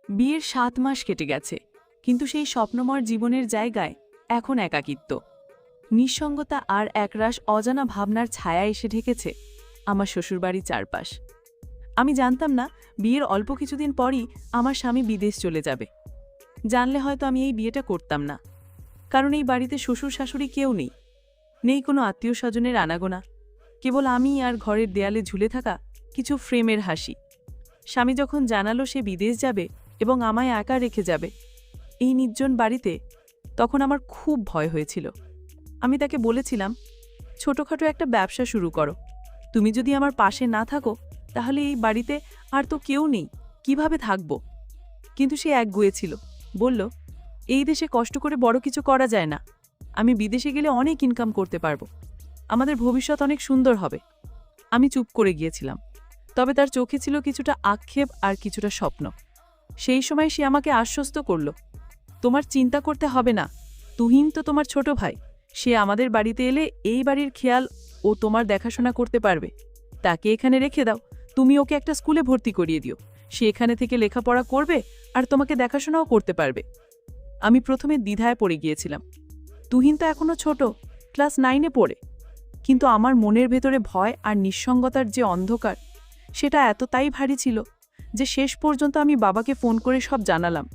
বিয়ের ৭ মাস কেটে গেছে, কিন্তু সেই স্বপ্নময় জীবনের জায়গায় এখন একাকিত্ব, নিঃসঙ্গতা আর একরাশ অজানা ভাবনার ছায়া এসে ঢেকেছে আমার শ্বশুরবাড়ির চারপাশ। আমি জানতাম না বিয়ের অল্প কিছুদিন পরই আমার স্বামী বিদেশ চলে যাবে। জানলে হয়তো আমি এই বিয়েটা করতাম না, কারণ এই বাড়িতে শ্বশুর শাশুড়ি কেউ নেই, নেই কোনো আত্মীয় স্বজনের আনাগোনা, কেবল আমি আর ঘরের দেয়ালে ঝুলে থাকা কিছু ফ্রেমের হাসি। স্বামী যখন জানালো সে বিদেশ যাবে এবং আমায় একা রেখে যাবে এই নির্জন বাড়িতে, তখন আমার খুব ভয় হয়েছিল। আমি তাকে বলেছিলাম, ছোটখাটো একটা ব্যবসা শুরু করো, তুমি যদি আমার পাশে না থাকো তাহলে এই বাড়িতে আর তো কেউ নেই, কিভাবে থাকব? কিন্তু সে একগুঁয়ে ছিল, বলল, এই দেশে কষ্ট করে বড় কিছু করা যায় না, আমি বিদেশে গেলে অনেক ইনকাম করতে পারবো, আমাদের ভবিষ্যৎ অনেক সুন্দর হবে। আমি চুপ করে গিয়েছিলাম, তবে তার চোখে ছিল কিছুটা আক্ষেপ আর কিছুটা স্বপ্ন। সেই সময় সে আমাকে আশ্বস্ত করল, তোমার চিন্তা করতে হবে না, তুহিন তো তোমার ছোট ভাই, সে আমাদের বাড়িতে এলে এই বাড়ির খেয়াল ও তোমার দেখাশোনা করতে পারবে। তাকে এখানে রেখে দাও, তুমি ওকে একটা স্কুলে ভর্তি করিয়ে দিও, সে এখানে থেকে লেখাপড়া করবে আর তোমাকে দেখাশোনাও করতে পারবে। আমি প্রথমে দ্বিধায় পড়ে গিয়েছিলাম, তুহিন তো এখনো ছোট, ক্লাস 9-এ পড়ে, কিন্তু আমার মনের ভেতরে ভয় আর নিঃসঙ্গতার যে অন্ধকার, সেটা এতটাই ভারী ছিল যে শেষ পর্যন্ত আমি বাবাকে ফোন করে সব জানালাম।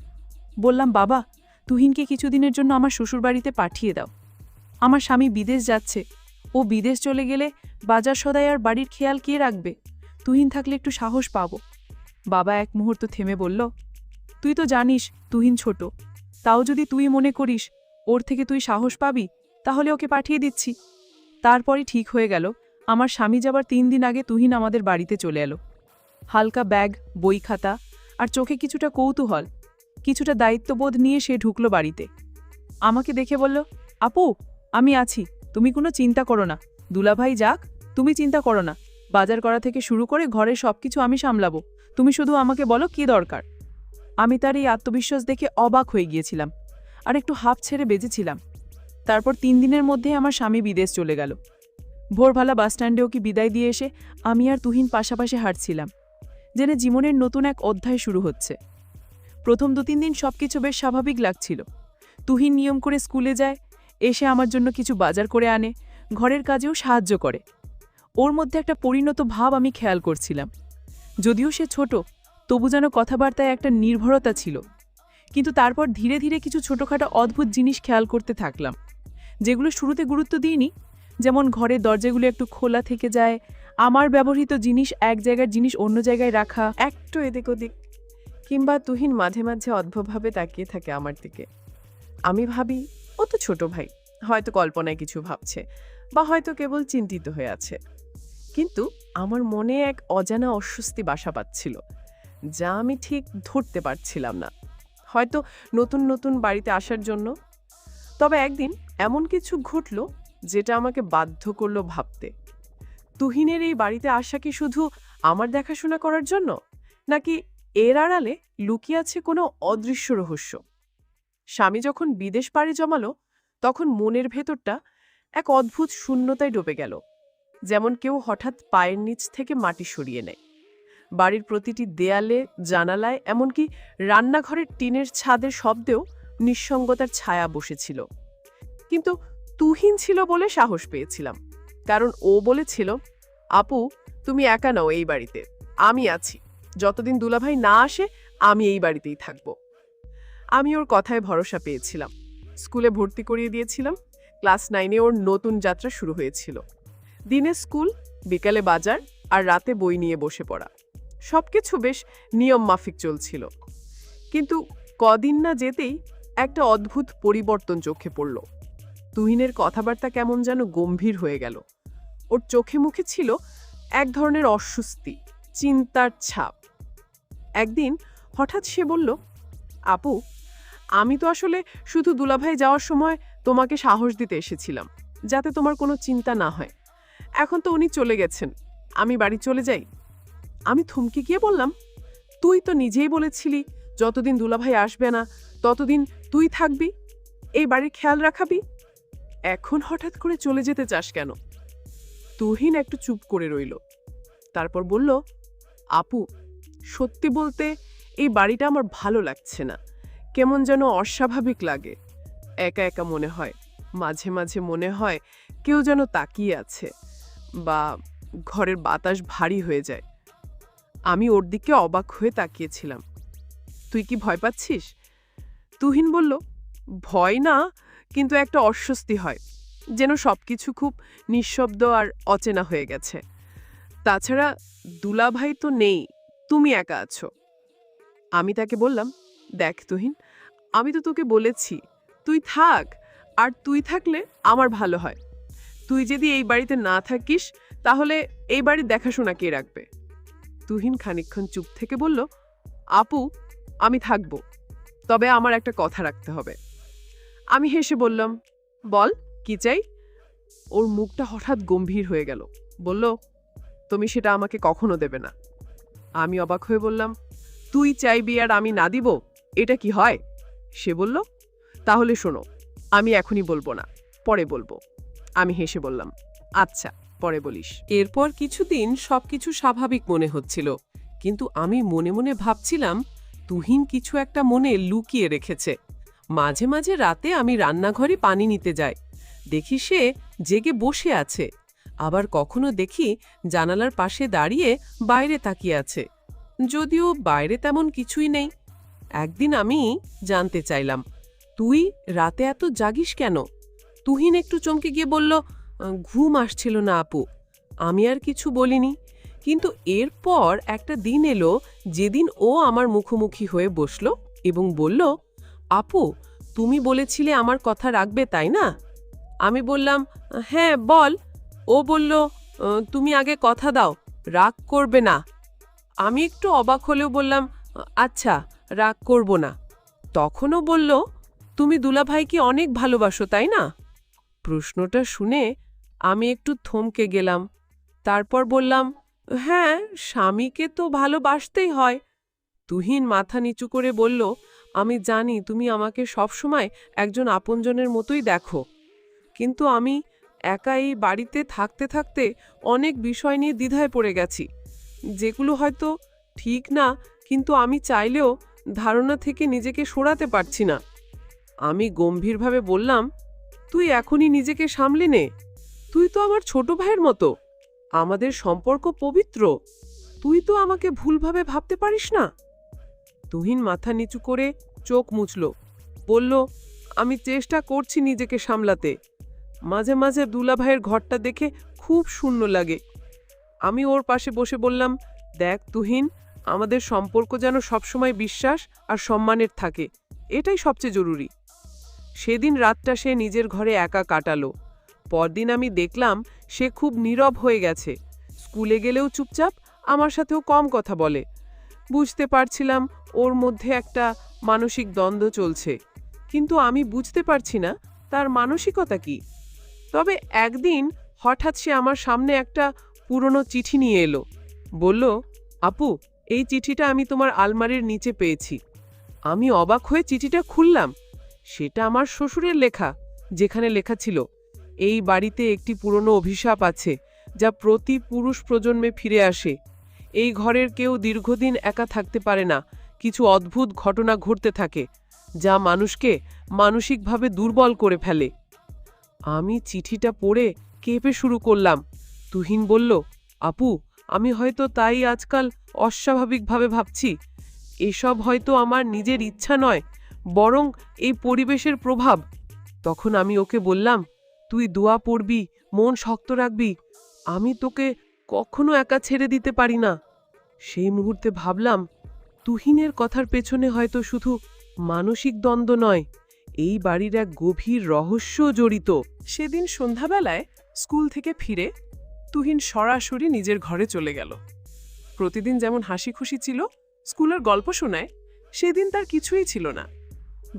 বললাম, বাবা, তুহিনকে কিছুদিনের জন্য আমার শ্বশুরবাড়িতে পাঠিয়ে দাও, আমার স্বামী বিদেশ যাচ্ছে, ও বিদেশ চলে গেলে বাজার সদাই আর বাড়ির খেয়াল কে রাখবে? তুহিন থাকলে একটু সাহস পাবো। বাবা এক মুহূর্ত থেমে বলল, তুই তো জানিস তুহিন ছোট, তাও যদি তুই মনে করিস ওর থেকে তুই সাহস পাবি, তাহলে ওকে পাঠিয়ে দিচ্ছি। তারপরই ঠিক হয়ে গেল, আমার স্বামী যাবার 3 দিন আগে তুহিন আমাদের বাড়িতে চলে এলো। হালকা ব্যাগ, বই খাতা আর চোখে কিছুটা কৌতূহল, কিছুটা দায়িত্ববোধ নিয়ে সে ঢুকলো বাড়িতে। আমাকে দেখে বলল, আপু, আমি আছি, তুমি কোনো চিন্তা করো না, দুলাভাই যাক, তুমি চিন্তা করো না, বাজার করা থেকে শুরু করে ঘরের সবকিছু আমি সামলাবো, তুমি শুধু আমাকে বলো কি দরকার। আমি তার এই আত্মবিশ্বাস দেখে অবাক হয়ে গিয়েছিলাম আর একটু হাঁপ ছেড়ে বেজেছিলাম। তারপর 3 দিনের মধ্যে আমার স্বামী বিদেশ চলে গেল। ভোরবেলা বাসস্ট্যান্ডে ওকে বিদায় দিয়ে এসে আমি আর তুহিন পাশাপাশি হাঁটছিলাম, জেনে জীবনের নতুন এক অধ্যায় শুরু হচ্ছে। প্রথম 2-3 দিন সবকিছু বেশ স্বাভাবিক লাগছিল। তুহিন নিয়ম করে স্কুলে যায়, এসে আমার জন্য কিছু বাজার করে আনে, ঘরের কাজেও সাহায্য করে। ওর মধ্যে একটা পরিণত ভাব আমি খেয়াল করছিলাম। যদিও সে ছোট, তবু যেন কথাবার্তায় একটা নির্ভরতা ছিল। কিন্তু তারপর ধীরে ধীরে কিছু ছোটখাটো অদ্ভুত জিনিস খেয়াল করতে থাকলাম, যেগুলো শুরুতে গুরুত্ব দিইনি। যেমন ঘরের দরজাগুলো একটু খোলা থেকে যায়, আমার ব্যবহৃত জিনিস এক জায়গার জিনিস অন্য জায়গায় রাখা, একটু এদিক ওদিক, কিংবা তুহিন মাঝে মাঝে অদ্ভুতভাবে তাকিয়ে থাকে আমার দিকে। আমি ভাবি, ও তো ছোট ভাই, হয়তো কল্পনায় কিছু ভাবছে বা হয়তো কেবল চিন্তিত হয়ে আছে। কিন্তু আমার মনে এক অজানা অস্বস্তি বাসা বাঁধছিল, যা আমি ঠিক ধরতে পারছিলাম না। হয়তো নতুন নতুন বাড়িতে আসার জন্য। তবে একদিন এমন কিছু ঘটল যেটা আমাকে বাধ্য করলো ভাবতে, তুহিনের এই বাড়িতে আসা কি শুধু আমার দেখাশোনা করার জন্য, নাকি এর আড়ালে লুকিয়ে আছে কোনো অদৃশ্য রহস্য? স্বামী যখন বিদেশ পাড়ি জমালো, তখন মনের ভেতরটা এক অদ্ভুত শূন্যতায় ডুবে গেল, যেমন কেউ হঠাৎ পায়ের নিচ থেকে মাটি সরিয়ে নেয়। বাড়ির প্রতিটি দেয়ালে, জানালায়, এমনকি রান্নাঘরের টিনের ছাদের শব্দেও নিঃসঙ্গতার ছায়া বসেছিল। কিন্তু তুহিন ছিল বলে সাহস পেয়েছিলাম, কারণ ও বলেছিল, আপু, তুমি একা নাও এই বাড়িতে, আমি আছি, যতদিন দুলাভাই না আসে আমি এই বাড়িতেই থাকব। আমি ওর কথায় ভরসা পেয়েছিলাম, স্কুলে ভর্তি করিয়ে দিয়েছিলাম। ক্লাস 9-এ ওর নতুন যাত্রা শুরু হয়েছিল। দিনে স্কুল, বিকালে বাজার আর রাতে বই নিয়ে বসে পড়া, সবকিছু বেশ নিয়ম মাফিক চলছিল। কিন্তু কদিন না যেতেই একটা অদ্ভুত পরিবর্তন চোখে পড়ল। তুহিনের কথাবার্তা কেমন যেন গম্ভীর হয়ে গেল। ওর চোখে মুখে ছিল এক ধরনের অস্বস্তি, চিন্তার ছাপ। একদিন হঠাৎ সে বলল, আপু, আমি তো আসলে শুধু দুলাভাই যাওয়ার সময় তোমাকে সাহস দিতে এসেছিলাম, যাতে তোমার কোনো চিন্তা না হয়। এখন তো উনি চলে গেছেন, আমি বাড়ি চলে যাই। আমি থমকে গিয়ে বললাম, তুই তো নিজেই বলেছিলি যতদিন দুলাভাই আসবে না ততদিন তুই থাকবি, এই বাড়ির খেয়াল রাখাবি, এখন হঠাৎ করে চলে যেতে চাস কেন? তুহিন একটু চুপ করে রইল, তারপর বলল, আপু, সত্যি বলতে এই বাড়িটা আমার ভালো লাগছে না, কেমন যেন অস্বাভাবিক লাগে। একা একা মনে হয়, মাঝে মাঝে মনে হয় কেউ যেন তাকিয়ে আছে, বা ঘরের বাতাস ভারী হয়ে যায়। আমি ওর দিকে অবাক হয়ে তাকিয়েছিলাম। তুই কি ভয় পাচ্ছিস? তুহিন বলল, ভয় না, কিন্তু একটা অস্বস্তি হয়, যেন সবকিছু খুব নিঃশব্দ আর অচেনা হয়ে গেছে। তাছাড়া দুলাভাই তো নেই, তুমি একা আছো। আমি তাকে বললাম, দেখ তুহিন, আমি তো তোকে বলেছি তুই থাক, আর তুই থাকলে আমার ভালো হয়। তুই যদি এই বাড়িতে না থাকিস, তাহলে এই বাড়ির দেখাশোনা কে রাখবে? তুহিন খানিকক্ষণ চুপ থেকে বলল, আপু, আমি থাকব, তবে আমার একটা কথা রাখতে হবে। আমি হেসে বললাম, বল, কি চাই? ওর মুখটা হঠাৎ গম্ভীর হয়ে গেল। বলল, তুমি সেটা আমাকে কখনো দেবে না। আমি অবাক হয়ে বললাম, তুই চাইবি আর আমি না দিব, এটা কি হয়? সে বলল, তাহলে শোনো, আমি এখনই বলবো না, পরে বলবো। আমি হেসে বললাম, আচ্ছা, পরে বলিস। এরপর কিছুদিন সবকিছু স্বাভাবিক মনে হচ্ছিল, কিন্তু আমি মনে মনে ভাবছিলাম তুহিন কিছু একটা মনে লুকিয়ে রেখেছে। মাঝে মাঝে রাতে আমি রান্নাঘরে পানি নিতে যাই, দেখি সে জেগে বসে আছে। আবার কখনো দেখি জানালার পাশে দাঁড়িয়ে বাইরে তাকিয়ে আছে, যদিও বাইরে তেমন কিছুই নেই। একদিন আমি জানতে চাইলাম, তুই রাতে এত জাগিস কেন? তুহিন একটু চমকে গিয়ে বলল, ঘুম আসছিল না আপু। আমি আর কিছু বলিনি, কিন্তু এরপর একটা দিন এলো যেদিন ও আমার মুখোমুখি হয়ে বসল এবং বলল, আপু, তুমি বলেছিলে আমার কথা রাখবে, তাই না? আমি বললাম, হ্যাঁ বল। ও বলল, তুমি আগে কথা দাও, রাগ করবে না। আমি একটু অবাক হলেও বললাম, আচ্ছা, রাগ করব না। তখনও বলল, তুমি দুলাভাইকে অনেক ভালোবাসো, তাই না? প্রশ্নটা শুনে আমি একটু থমকে গেলাম। তারপর বললাম, হ্যাঁ, স্বামীকে তো ভালোবাসতেই হয়। তুহিন মাথা নিচু করে বলল, আমি জানি তুমি আমাকে সবসময় একজন আপনজনের মতোই দেখো, কিন্তু আমি একা এই বাড়িতে থাকতে থাকতে অনেক বিষয় নিয়ে দ্বিধায় পড়ে গেছি, যেগুলো হয়তো ঠিক না, কিন্তু আমি চাইলেও ধারণা থেকে নিজেকে সরাতে পারছি না। আমি গম্ভীরভাবে বললাম, তুই এখনই নিজেকে সামলে নে। তুই তো আমার ছোট ভাইয়ের মতো, আমাদের সম্পর্ক পবিত্র। তুই তো আমাকে ভুলভাবে ভাবতে পারিস না। তুহিন মাথা নিচু করে চোখ মুছল, বলল, আমি চেষ্টা করছি নিজেকে সামলাতে। মাঝে মাঝে দুলাভাইয়ের ঘরটা দেখে খুব শূন্য লাগে। আমি ওর পাশে বসে বললাম, দেখ তুহিন, আমাদের সম্পর্ক যেন সবসময় বিশ্বাস আর সম্মানের থাকে, এটাই সবচেয়ে জরুরি। সেদিন রাতটা সে নিজের ঘরে একা কাটালো। পরদিন আমি দেখলাম সে খুব নীরব হয়ে গেছে। স্কুলে গেলেও চুপচাপ, আমার সাথেও কম কথা বলে। বুঝতে পারছিলাম ওর মধ্যে একটা মানসিক দ্বন্দ্ব চলছে, কিন্তু আমি বুঝতে পারছি না তার মানসিকতা কি। তবে একদিন হঠাৎ সে আমার সামনে একটা পুরনো চিঠি নিয়ে এলো। বলল, আপু, এই চিঠিটা আমি তোমার আলমারির নিচে পেয়েছি। আমি অবাক হয়ে চিঠিটা খুললাম। সেটা আমার শ্বশুরের লেখা, যেখানে লেখা ছিল, এই বাড়িতে একটি পুরনো অভিশাপ আছে যা প্রতি পুরুষ প্রজন্মে ফিরে আসে। এই ঘরের কেউ দীর্ঘদিন একা থাকতে পারে না, কিছু অদ্ভুত ঘটনা ঘটতে থাকে যা মানুষকে মানসিকভাবে দুর্বল করে ফেলে। আমি চিঠিটা পড়ে কেঁপে শুরু করলাম। তুহিন বলল, আপু, আমি হয়তো তাই আজকাল অস্বাভাবিকভাবে ভাবছি। এসব হয়তো আমার নিজের ইচ্ছা নয়, বরং এই পরিবেশের প্রভাব। তখন আমি ওকে বললাম, তুই দোয়া পড়বি, মন শক্ত রাখবি, আমি তোকে কখনো একা ছেড়ে দিতে পারি না। সেই মুহূর্তে ভাবলাম, তুহিনের কথার পেছনে হয়তো শুধু মানসিক দ্বন্দ্ব নয়, এই বাড়ির এক গভীর রহস্য জড়িত। সেদিন সন্ধ্যাবেলায় স্কুল থেকে ফিরে তুহিন সরাসরি নিজের ঘরে চলে গেল। প্রতিদিন যেমন হাসি খুশি ছিল, স্কুলের গল্প শোনায়, সেদিন তার কিছুই ছিল না।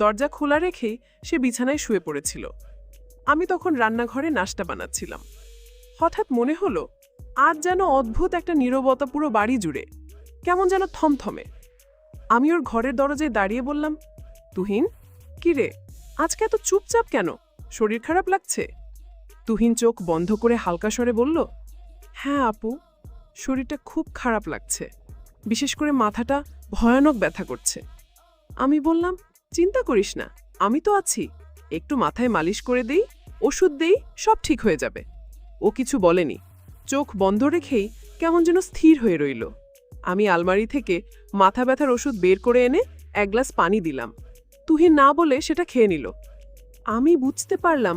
দরজা খোলা রেখেই সে বিছানায় শুয়ে পড়েছিল। আমি তখন রান্নাঘরে নাস্তা বানাচ্ছিলাম। হঠাৎ মনে হলো, আজ যেন অদ্ভুত একটা নীরবতা পুরো বাড়ি জুড়ে, কেমন যেন থমথমে। আমি ওর ঘরের দরজায় দাঁড়িয়ে বললাম, তুহিন, কি রে, আজকে এত চুপচাপ কেন? শরীর খারাপ লাগছে? তুহিন চোখ বন্ধ করে হালকা স্বরে বলল, হ্যাঁ আপু, শরীরটা খুব খারাপ লাগছে, বিশেষ করে মাথাটা ভয়ানক ব্যথা করছে। আমি বললাম, চিন্তা করিস না, আমি তো আছি, একটু মাথায় মালিশ করে দেই, ওষুধ দেই, সব ঠিক হয়ে যাবে। ও কিছু বলেনি, চোখ বন্ধ রেখেই কেমন যেন স্থির হয়ে রইল। আমি আলমারি থেকে মাথা ব্যথার ওষুধ বের করে এনে এক গ্লাস পানি দিলাম। তুহিন না বলে সেটা খেয়ে নিল। আমি বুঝতে পারলাম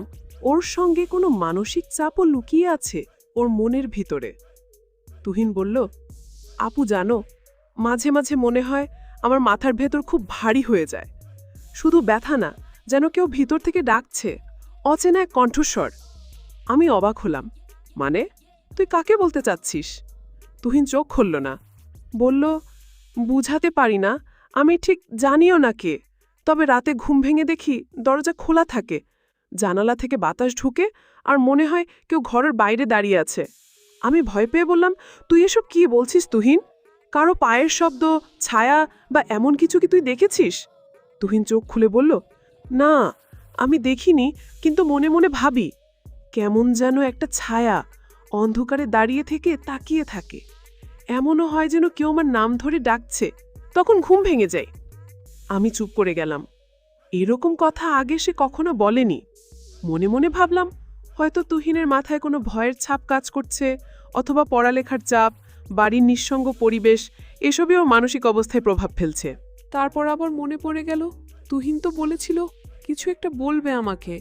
ওর সঙ্গে কোনো মানসিক চাপও লুকিয়ে আছে ওর মনের ভিতরে। তুহিন বলল, আপু জানো, মাঝে মাঝে মনে হয় আমার মাথার ভেতর খুব ভারী হয়ে যায়। শুধু ব্যথা না, যেন কেউ ভিতর থেকে ডাকছে, অচেনা এক কণ্ঠস্বর। আমি অবাক হলাম, মানে তুই কাকে বলতে চাচ্ছিস? তুহিন চোখ খুলল না, বলল, বুঝাতে পারি না, আমি ঠিক জানিও না কে, তবে রাতে ঘুম ভেঙে দেখি দরজা খোলা থাকে, জানালা থেকে বাতাস ঢুকে, আর মনে হয় কেউ ঘরের বাইরে দাঁড়িয়ে আছে। আমি ভয় পেয়ে বললাম, তুই এসব কি বলছিস তুহিন? কারো পায়ের শব্দ, ছায়া বা এমন কিছু কি তুই দেখেছিস? তুহিন চোখ খুলে বলল, না, আমি দেখিনি, কিন্তু মনে মনে ভাবি কেমন যেন একটা ছায়া অন্ধকারে দাঁড়িয়ে থেকে তাকিয়ে থাকে। এমনও হয় যেন কেউ আমার নাম ধরে ডাকছে, তখন ঘুম ভেঙে যায়। আমি চুপ করে গেলাম। এরকম কথা আগে সে কখনো বলেনি। মনে মনে ভাবলাম, হয়তো তুহিনের মাথায় কোনো ভয়ের ছাপ কাজ করছে, অথবা পড়ালেখার চাপ, বাড়ির নিঃসঙ্গ পরিবেশ, এসবেও মানসিক অবস্থায় প্রভাব ফেলছে। তারপর আবার মনে পড়ে গেল, তুহিন তো বলেছিল কিছু একটা বলবে আমাকে,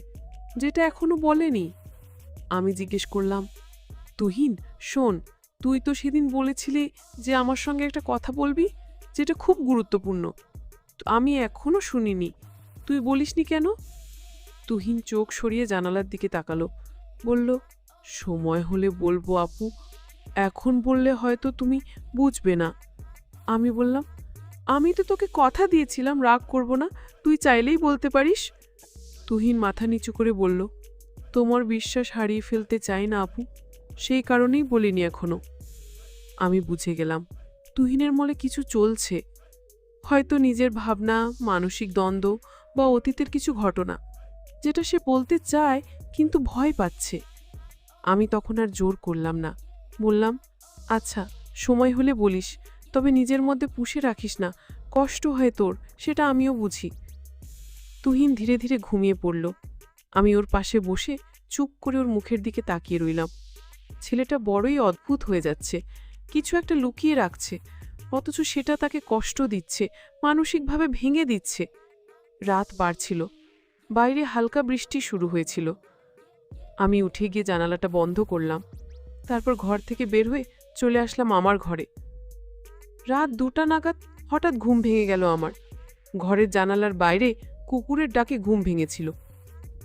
যেটা এখনো বলেনি। আমি জিজ্ঞেস করলাম, তুহিন শোন, তুই তো সেদিন বলেছিলি যে আমার সঙ্গে একটা কথা বলবি, যেটা খুব গুরুত্বপূর্ণ। আমি এখনো শুনিনি, তুই বলিসনি কেন? তুহিন চোখ সরিয়ে জানালার দিকে তাকালো, বলল, সময় হলে বলবো আপু, এখন বললে হয়তো তুমি বুঝবে না। আমি বললাম, আমি তো তোকে কথা দিয়েছিলাম রাগ করব না, তুই চাইলেই বলতে পারিস। তুহিন মাথা নিচু করে বলল, তোমার বিশ্বাস হারিয়ে ফেলতে চাই না আপু, সেই কারণেই বলিনি এখনো। আমি বুঝে গেলাম তুহিনের মনে কিছু চলছে, হয়তো নিজের ভাবনা, মানসিক দ্বন্দ্ব বা অতীতের কিছু ঘটনা, যেটা সে বলতে চায় কিন্তু ভয় পাচ্ছে। আমি তখন আর জোর করলাম না, বললাম, আচ্ছা সময় হলে বলিস, তবে নিজের মধ্যে পুষে রাখিস না, কষ্ট হয় তোর, সেটা আমিও বুঝি। তুহিন ধীরে ধীরে ঘুমিয়ে পড়ল। আমি ওর পাশে বসে চুপ করে ওর মুখের দিকে তাকিয়ে রইলাম। ছেলেটা বড়ই অদ্ভুত হয়ে যাচ্ছে, কিছু একটা লুকিয়ে রাখছে, অথচ সেটা তাকে কষ্ট দিচ্ছে, মানসিকভাবে ভেঙে দিচ্ছে। রাত বাড়ছিল, বাইরে হালকা বৃষ্টি শুরু হয়েছিল। আমি উঠে গিয়ে জানালাটা বন্ধ করলাম, তারপর ঘর থেকে বের হয়ে চলে আসলাম আমার ঘরে। রাত 2টা নাগাদ হঠাৎ ঘুম ভেঙে গেল আমার। ঘরের জানালার বাইরে কুকুরের ডাকে ঘুম ভেঙেছিল।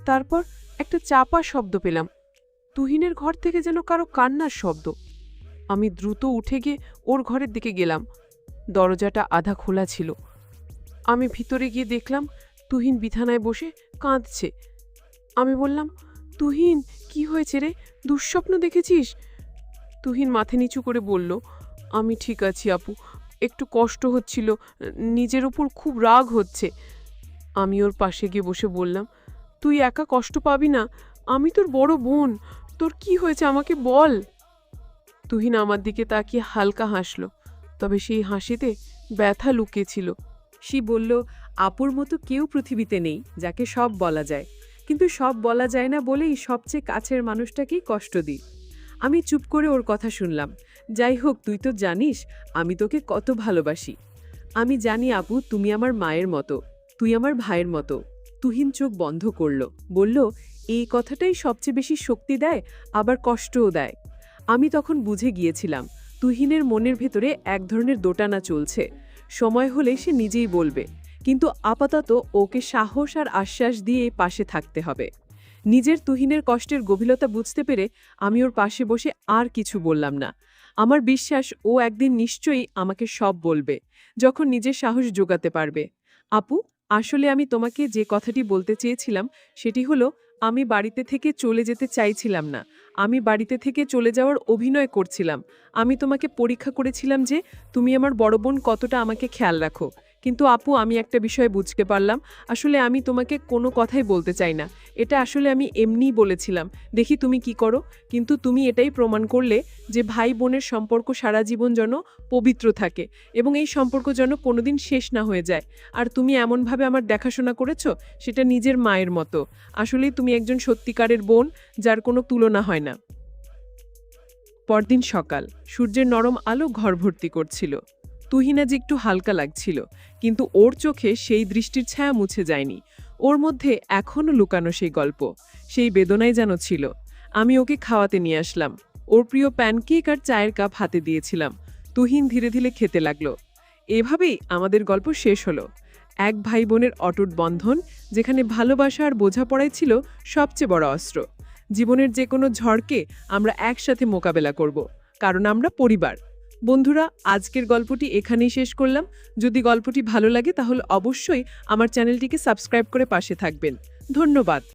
তারপর একটা চাপা শব্দ পেলাম, তুহিনের ঘর থেকে যেন কারো কান্নার শব্দ। আমি দ্রুত উঠে গিয়ে ওর ঘরের দিকে গেলাম। দরজাটা আধা খোলা ছিল। আমি ভিতরে গিয়ে দেখলাম তুহিন বিছানায় বসে কাঁদছে। আমি বললাম, তুহিন কি হয়েছে রে, দুঃস্বপ্ন দেখেছিস? তুহিন মাথা নিচু করে বলল, আমি ঠিক আছি আপু, একটু কষ্ট হচ্ছিল, নিজের উপর খুব রাগ হচ্ছে। আমি ওর পাশে গিয়ে বসে বললাম, তুই একা কষ্ট পাবি না, আমি তোর বড় বোন, তোর কি হয়েছে আমাকে বল। তুহিন আমার দিকে তাকিয়ে হালকা হাসল, তবে সেই হাসিতে ব্যথা লুকিয়েছিল। সে বলল, আপুর মতো কেউ পৃথিবীতে নেই যাকে সব বলা যায়, কিন্তু সব বলা যায় না বলেই সবচেয়ে কাছের মানুষটাকেই কষ্ট দিই। আমি চুপ করে ওর কথা শুনলাম। যাই হোক, তুই তো জানিস আমি তোকে কত ভালোবাসি। আমি জানি আপু, তুমি আমার মায়ের মতো, তুই আমার ভাইয়ের মতো। তুহিন চোখ বন্ধ করল, বলল, এই কথাটাই সবচেয়ে বেশি শক্তি দেয়, আবার কষ্টও দেয়। আমি তখন বুঝে গিয়েছিলাম তুহিনের মনের ভেতরে এক ধরনের দোটানা চলছে, সময় হলে সে নিজেই বলবে, কিন্তু আপাতত ওকে সাহস আর আশ্বাস দিয়ে পাশে থাকতে হবে। নিজের তুহিনের কষ্টের গভীরতা বুঝতে পেরে আমি ওর পাশে বসে আর কিছু বললাম না। আমার বিশ্বাস ও একদিন নিশ্চয়ই আমাকে সব বলবে, যখন নিজের সাহস জোগাতে পারবে। আপু, আসলে আমি তোমাকে যে কথাটি বলতে চেয়েছিলাম সেটি হলো, আমি বাড়িতে থেকে চলে যেতে চাইছিলাম না, আমি বাড়িতে থেকে চলে যাওয়ার অভিনয় করছিলাম। আমি তোমাকে পরীক্ষা করেছিলাম যে তুমি আমার বড় বোন কতটা আমাকে খেয়াল রাখো, কিন্তু আপু, আমি একটা বিষয় বুঝতে পারলাম। আসলে আমি তোমাকে কোনো কথাই বলতে চাই না। এটা আসলে আমি এমনিই বলেছিলাম, দেখি তুমি কি করো। কিন্তু তুমি এটাই প্রমাণ করলে যে ভাই বোনের সম্পর্ক সারা জীবন যেন পবিত্র থাকে এবং এই সম্পর্ক যেন কোনোদিন শেষ না হয়ে যায়। আর তুমি এমনভাবে আমার দেখাশোনা করেছো, সেটা নিজের মায়ের মতো। আসলেই তুমি একজন সত্যিকারের বোন, যার কোনো তুলনা হয় না। পরদিন সকাল, সূর্যের নরম আলো ঘর ভর্তি করছিল। তুহিন আজ একটু হালকা লাগছিল, কিন্তু ওর চোখে সেই দৃষ্টির ছায়া মুছে যায়নি। ওর মধ্যে এখনও লুকানো সেই গল্প, সেই বেদনাই যেন ছিল। আমি ওকে খাওয়াতে নিয়ে আসলাম। ওর প্রিয় প্যানকেক আর চায়ের কাপ হাতে দিয়েছিলাম। তুহিন ধীরে ধীরে খেতে লাগলো। এভাবেই আমাদের গল্প শেষ হলো। এক ভাই বোনের অটুট বন্ধন, যেখানে ভালোবাসা আর বোঝাপড়াই ছিল সবচেয়ে বড় অস্ত্র। জীবনের যে কোনো ঝড়কে আমরা একসাথে মোকাবেলা করব, কারণ আমরা পরিবার। বন্ধুরা, আজকের গল্পটি এখানেই শেষ করলাম। যদি গল্পটি ভালো লাগে তাহলে অবশ্যই আমার চ্যানেলটিকে সাবস্ক্রাইব করে পাশে থাকবেন। ধন্যবাদ।